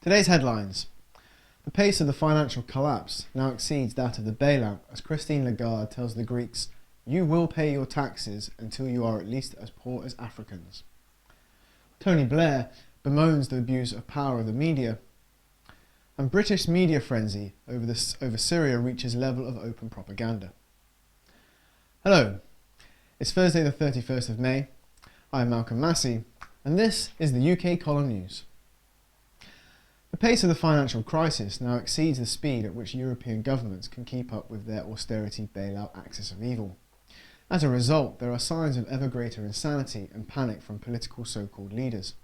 Today's headlines. The pace of the financial collapse now exceeds that of the bailout as Christine Lagarde tells the Greeks, "You will pay your taxes until you are at least as poor as Africans." Tony Blair bemoans the abuse of power of the media. And British media frenzy over Syria reaches level of open propaganda. Hello, it's Thursday the 31st of May. I'm Malcolm Massey, and this is the UKcolumn News. The pace of the financial crisis now exceeds the speed at which European governments can keep up with their austerity bailout axis of evil. As a result, there are signs of ever greater insanity and panic from political so-called leaders.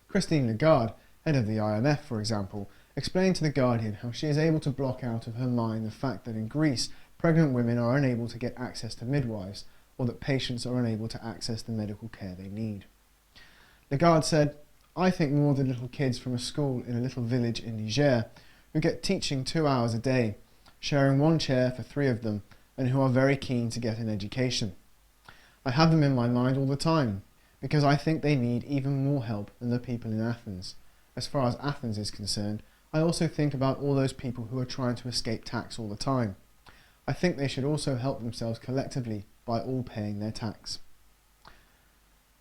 Christine Lagarde, head of the IMF, for example, explained to The Guardian how she is able to block out of her mind the fact that in Greece, pregnant women are unable to get access to midwives, or that patients are unable to access the medical care they need. Lagarde said, "I think more of the little kids from a school in a little village in Niger who get teaching 2 hours a day, sharing one chair for 3 of them, and who are very keen to get an education. I have them in my mind all the time, because I think they need even more help than the people in Athens. As far as Athens is concerned, I also think about all those people who are trying to escape tax all the time. I think they should also help themselves collectively by all paying their tax."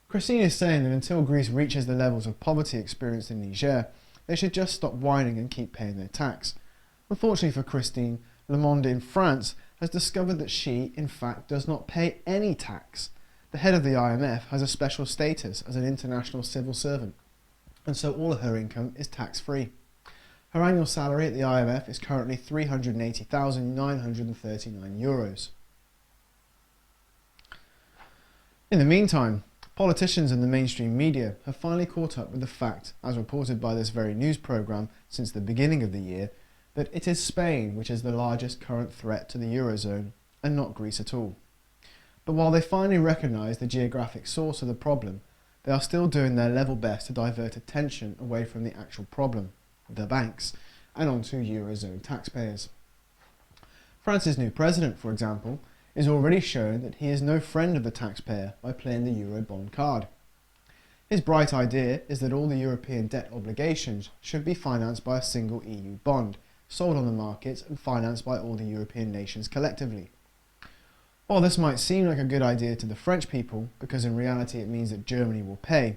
Christine is saying that until Greece reaches the levels of poverty experienced in Niger, they should just stop whining and keep paying their tax. Unfortunately for Christine, Le Monde in France has discovered that she, in fact, does not pay any tax. The head of the IMF has a special status as an international civil servant, and so all of her income is tax-free. Her annual salary at the IMF is currently €380,939. In the meantime, politicians and the mainstream media have finally caught up with the fact, as reported by this very news programme since the beginning of the year, that it is Spain which is the largest current threat to the Eurozone, and not Greece at all. But while they finally recognise the geographic source of the problem, they are still doing their level best to divert attention away from the actual problem, the banks, and onto Eurozone taxpayers. France's new president, for example, is already showing that he is no friend of the taxpayer by playing the Eurobond card. His bright idea is that all the European debt obligations should be financed by a single EU bond, sold on the markets and financed by all the European nations collectively. While this might seem like a good idea to the French people, because in reality it means that Germany will pay,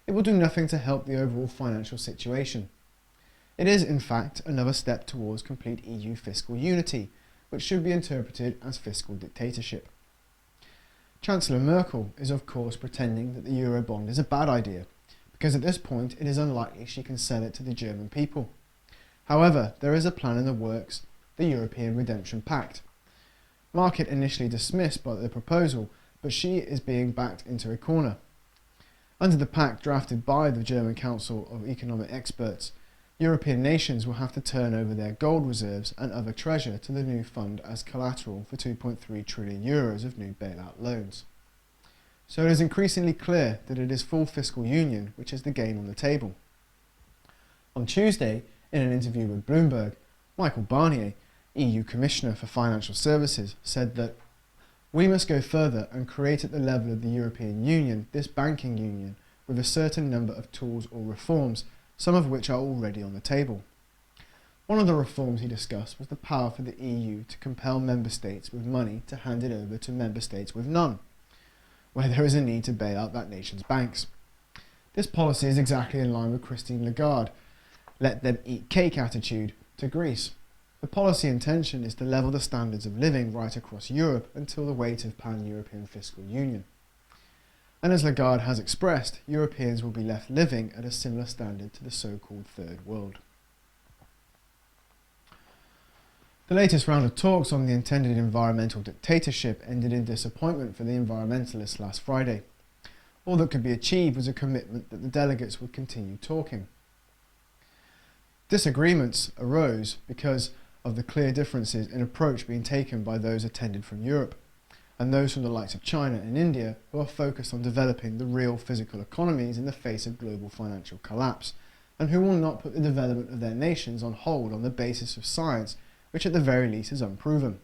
it will do nothing to help the overall financial situation. It is, in fact, another step towards complete EU fiscal unity, which should be interpreted as fiscal dictatorship. Chancellor Merkel is of course pretending that the Eurobond is a bad idea, because at this point it is unlikely she can sell it to the German people. However, there is a plan in the works, the European Redemption Pact. Market initially dismissed by the proposal, but she is being backed into a corner. Under the pact drafted by the German Council of Economic Experts, European nations will have to turn over their gold reserves and other treasure to the new fund as collateral for €2.3 trillion of new bailout loans. So it is increasingly clear that it is full fiscal union which is the game on the table. On Tuesday, in an interview with Bloomberg, Michael Barnier, EU Commissioner for Financial Services, said that "We must go further and create at the level of the European Union this banking union with a certain number of tools or reforms, some of which are already on the table." One of the reforms he discussed was the power for the EU to compel member states with money to hand it over to member states with none, where there is a need to bail out that nation's banks. This policy is exactly in line with Christine Lagarde, let them eat cake attitude to Greece. The policy intention is to level the standards of living right across Europe until the weight of pan-European fiscal union. And as Lagarde has expressed, Europeans will be left living at a similar standard to the so-called Third World. The latest round of talks on the intended environmental dictatorship ended in disappointment for the environmentalists last Friday. All that could be achieved was a commitment that the delegates would continue talking. Disagreements arose because of the clear differences in approach being taken by those attended from Europe, and those from the likes of China and India who are focused on developing the real physical economies in the face of global financial collapse, and who will not put the development of their nations on hold on the basis of science, which at the very least is unproven.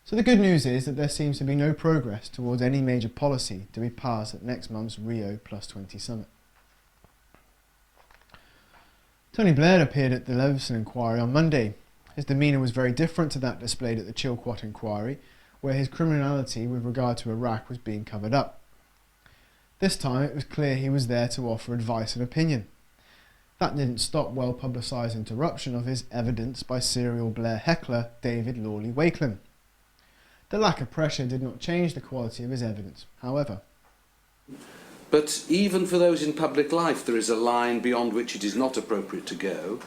So the good news is that there seems to be no progress towards any major policy to be passed at next month's Rio+20 summit. Tony Blair appeared at the Leveson inquiry on Monday. His demeanour was very different to that displayed at the Chilcot inquiry, where his criminality with regard to Iraq was being covered up. This time it was clear he was there to offer advice and opinion. That didn't stop well-publicised interruption of his evidence by serial Blair heckler David Lawley Wakeling. The lack of pressure did not change the quality of his evidence, however. But even for those in public life, there is a line beyond which it is not appropriate to go.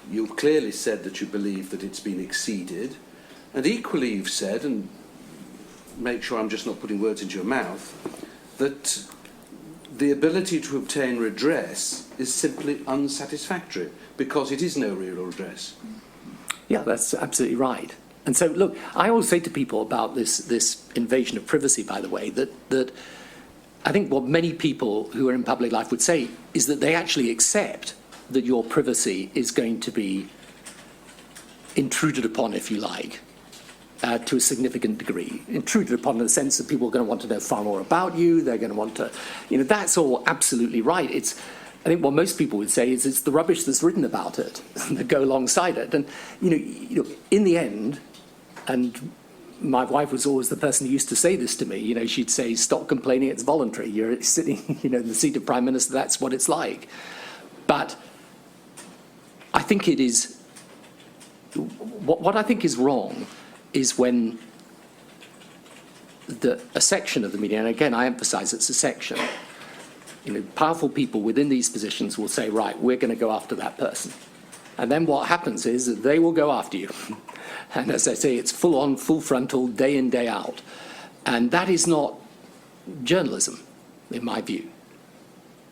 You've clearly said that you believe that it's been exceeded, and equally you've said, and make sure I'm just not putting words into your mouth, that the ability to obtain redress is simply unsatisfactory because it is no real redress. Yeah, that's absolutely right. And so, look, I always say to people about this invasion of privacy, by the way, that I think what many people who are in public life would say is that they actually accept that your privacy is going to be intruded upon, if you like, to a significant degree. Intruded upon in the sense that people are going to want to know far more about you, they're going to want to, that's all absolutely right. I think what most people would say is it's the rubbish that's written about it that go alongside it. And, in the end, and my wife was always the person who used to say this to me, she'd say, stop complaining, it's voluntary. You're sitting, in the seat of Prime Minister, that's what it's like. But I think it is, what I think is wrong is when a section of the media, and again, I emphasize it's a section, powerful people within these positions will say, right, we're going to go after that person. And then what happens is that they will go after you. And as I say, it's full on, full frontal, day in, day out. And that is not journalism, in my view.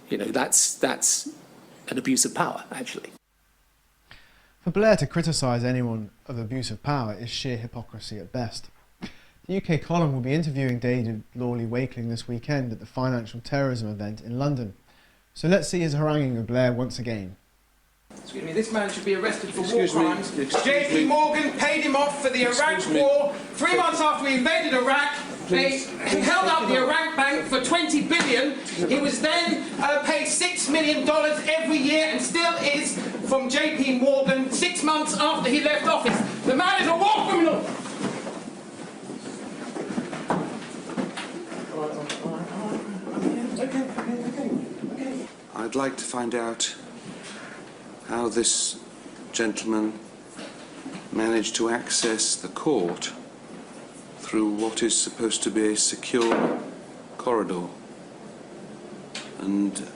That's an abuse of power, actually. For Blair to criticise anyone of abuse of power is sheer hypocrisy at best. The UKcolumn will be interviewing David Lawley Wakeling this weekend at the financial terrorism event in London. So let's see his haranguing of Blair once again. Excuse me, this man should be arrested for war crimes. JP Morgan paid him off for the Iraq war. 3 months after we invaded Iraq, they held up the Iraq bank for $20 billion. He was then paid $6 million every year and still is from JP Morgan 6 months after he left office. The man is a war criminal. Okay. I'd like to find out how this gentleman managed to access the court through what is supposed to be a secure corridor. And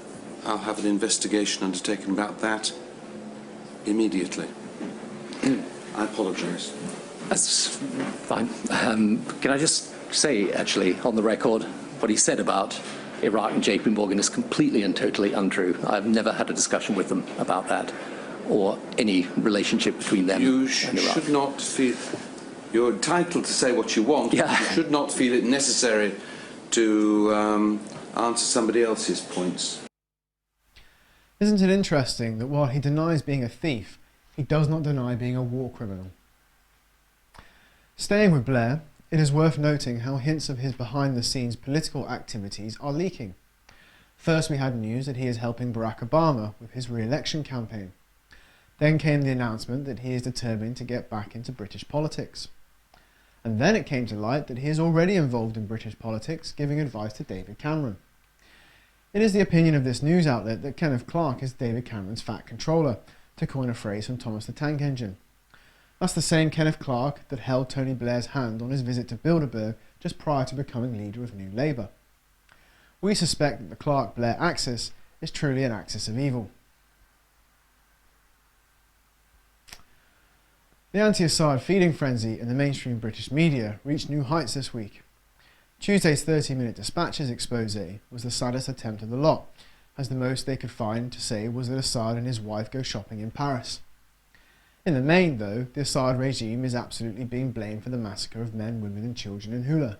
I'll have an investigation undertaken about that immediately. I apologise. That's fine. Can I just say, actually, on the record, what he said about Iraq and JP Morgan is completely and totally untrue. I've never had a discussion with them about that or any relationship between them and Iraq. You should not feel... You're entitled to say what you want. Yeah. You should not feel it necessary to answer somebody else's points. Isn't it interesting that while he denies being a thief, he does not deny being a war criminal? Staying with Blair, it is worth noting how hints of his behind-the-scenes political activities are leaking. First we had news that he is helping Barack Obama with his re-election campaign. Then came the announcement that he is determined to get back into British politics. And then it came to light that he is already involved in British politics, giving advice to David Cameron. It is the opinion of this news outlet that Kenneth Clarke is David Cameron's fat controller, to coin a phrase from Thomas the Tank Engine. That's the same Kenneth Clarke that held Tony Blair's hand on his visit to Bilderberg just prior to becoming leader of New Labour. We suspect that the Clarke-Blair axis is truly an axis of evil. The anti-Assad feeding frenzy in the mainstream British media reached new heights this week. Tuesday's 30-minute Dispatches expose was the saddest attempt of the lot, as the most they could find to say was that Assad and his wife go shopping in Paris. In the main, though, the Assad regime is absolutely being blamed for the massacre of men, women and children in Hula.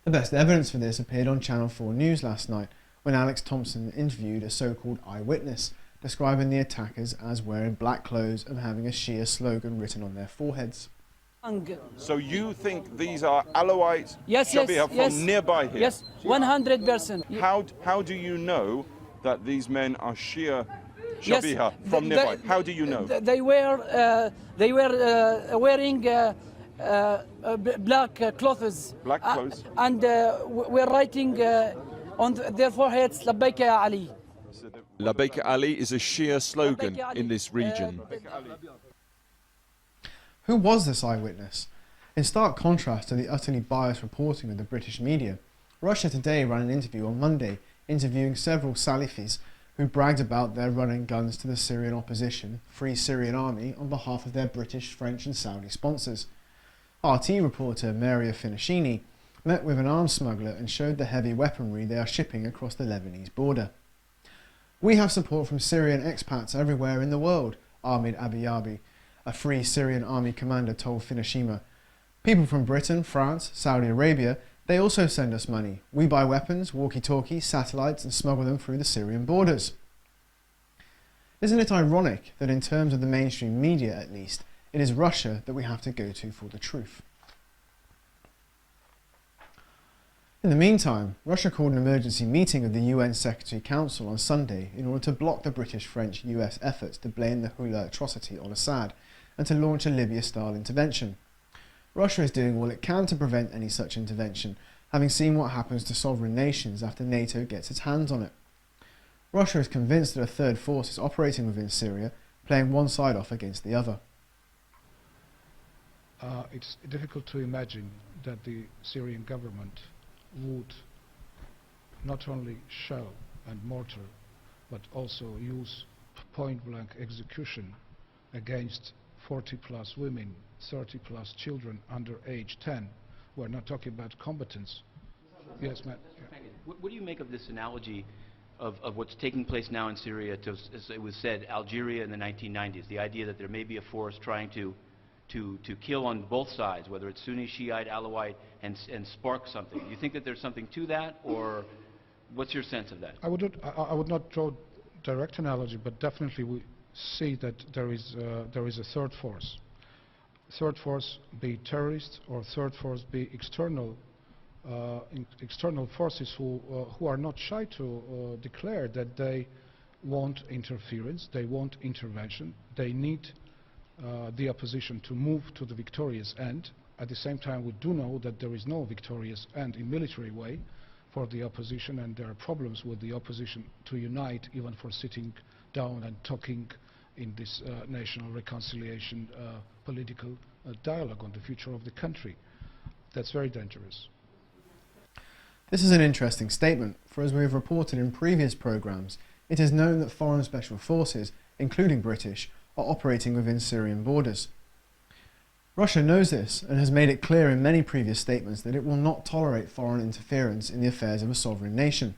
The best evidence for this appeared on Channel 4 News last night when Alex Thompson interviewed a so-called eyewitness, describing the attackers as wearing black clothes and having a Shia slogan written on their foreheads. So you think these are Alawites yes, from nearby here? Yes, 100%. How do you know that these men are Shia Shabiha, from nearby. How do you know? They were wearing black clothes. Black clothes. And we're writing on their foreheads, "Labbaik ya Ali." Labbaik Ali is a Shia slogan in this region. Who was this eyewitness? In stark contrast to the utterly biased reporting of the British media, Russia Today ran an interview on Monday interviewing several Salafis who bragged about their running guns to the Syrian opposition, Free Syrian Army, on behalf of their British, French and Saudi sponsors. RT reporter Maria Finashini met with an arms smuggler and showed the heavy weaponry they are shipping across the Lebanese border. "We have support from Syrian expats everywhere in the world," Ahmed Abiyabi, a Free Syrian Army commander, told Finashima. "People from Britain, France, Saudi Arabia, they also send us money. We buy weapons, walkie-talkies, satellites and smuggle them through the Syrian borders." Isn't it ironic that in terms of the mainstream media at least, it is Russia that we have to go to for the truth? In the meantime, Russia called an emergency meeting of the UN Secretary Council on Sunday in order to block the British, French, US efforts to blame the Hula atrocity on Assad and to launch a Libya-style intervention. Russia is doing all it can to prevent any such intervention, having seen what happens to sovereign nations after NATO gets its hands on it. Russia is convinced that a third force is operating within Syria, playing one side off against the other. It's difficult to imagine that the Syrian government would not only shell and mortar, but also use point-blank execution against 40-plus women, 30-plus children under age 10. We're not talking about combatants. Yes, Matt. Yeah. What do you make of this analogy of what's taking place now in Syria to, as it was said, Algeria in the 1990s? The idea that there may be a force trying to kill on both sides, whether it's Sunni, Shiite, Alawite, and spark something. Do you think that there's something to that, or what's your sense of that? I would not draw direct analogy, but definitely we see that there is a third force. Third force be terrorists, or third force be external forces who are not shy to declare that they want interference, they want intervention, they need the opposition to move to the victorious end. At the same time, we do know that there is no victorious end in military way for the opposition, and there are problems with the opposition to unite, even for sitting down and talking in this national reconciliation political dialogue on the future of the country. That's very dangerous. This is an interesting statement, for as we have reported in previous programmes, it is known that foreign special forces, including British, are operating within Syrian borders. Russia knows this and has made it clear in many previous statements that it will not tolerate foreign interference in the affairs of a sovereign nation.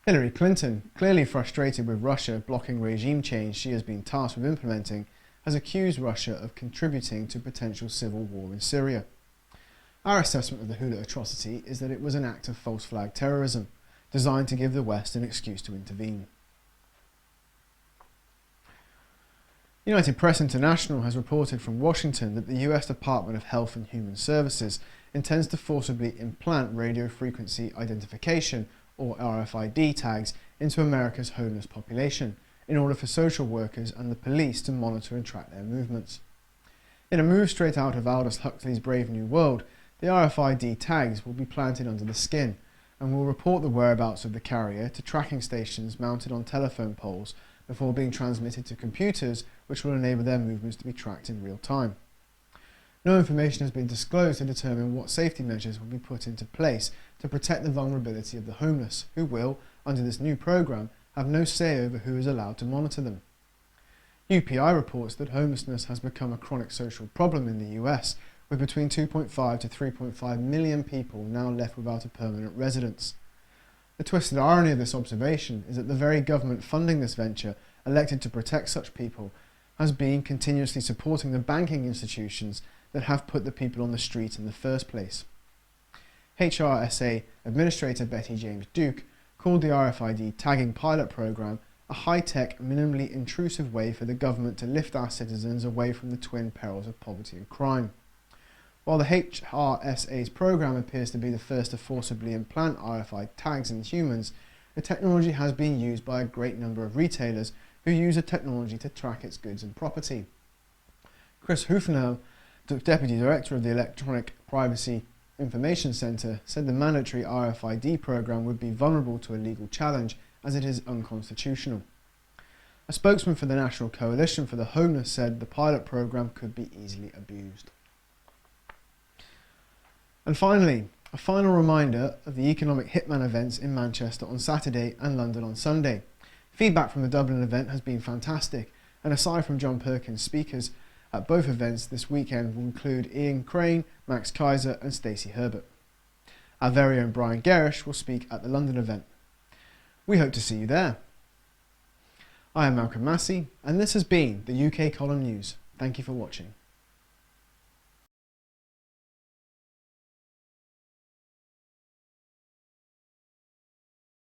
Hillary Clinton, clearly frustrated with Russia blocking regime change she has been tasked with implementing, has accused Russia of contributing to potential civil war in Syria. Our assessment of the Hula atrocity is that it was an act of false flag terrorism, designed to give the West an excuse to intervene. United Press International has reported from Washington that the US Department of Health and Human Services intends to forcibly implant radio frequency identification, or RFID tags, into America's homeless population in order for social workers and the police to monitor and track their movements. In a move straight out of Aldous Huxley's Brave New World, the RFID tags will be planted under the skin and will report the whereabouts of the carrier to tracking stations mounted on telephone poles before being transmitted to computers, which will enable their movements to be tracked in real time. No information has been disclosed to determine what safety measures will be put into place to protect the vulnerability of the homeless, who will, under this new programme, have no say over who is allowed to monitor them. UPI reports that homelessness has become a chronic social problem in the US, with between 2.5 to 3.5 million people now left without a permanent residence. The twisted irony of this observation is that the very government funding this venture, elected to protect such people, has been continuously supporting the banking institutions that have put the people on the street in the first place. HRSA Administrator Betty James Duke called the RFID tagging pilot programme a high-tech, minimally intrusive way for the government to lift our citizens away from the twin perils of poverty and crime. While the HRSA's programme appears to be the first to forcibly implant RFID tags in humans, the technology has been used by a great number of retailers who use a technology to track its goods and property. Chris Hufnagel, Deputy Director of the Electronic Privacy Information Centre, said the mandatory RFID programme would be vulnerable to a legal challenge as it is unconstitutional. A spokesman for the National Coalition for the Homeless said the pilot programme could be easily abused. And finally, a final reminder of the economic hitman events in Manchester on Saturday and London on Sunday. Feedback from the Dublin event has been fantastic, and aside from John Perkins, speakers at both events this weekend will include Ian Crane, Max Kaiser and Stacey Herbert. Our very own Brian Gerrish will speak at the London event. We hope to see you there. I am Malcolm Massey, and this has been the UK Column News. Thank you for watching.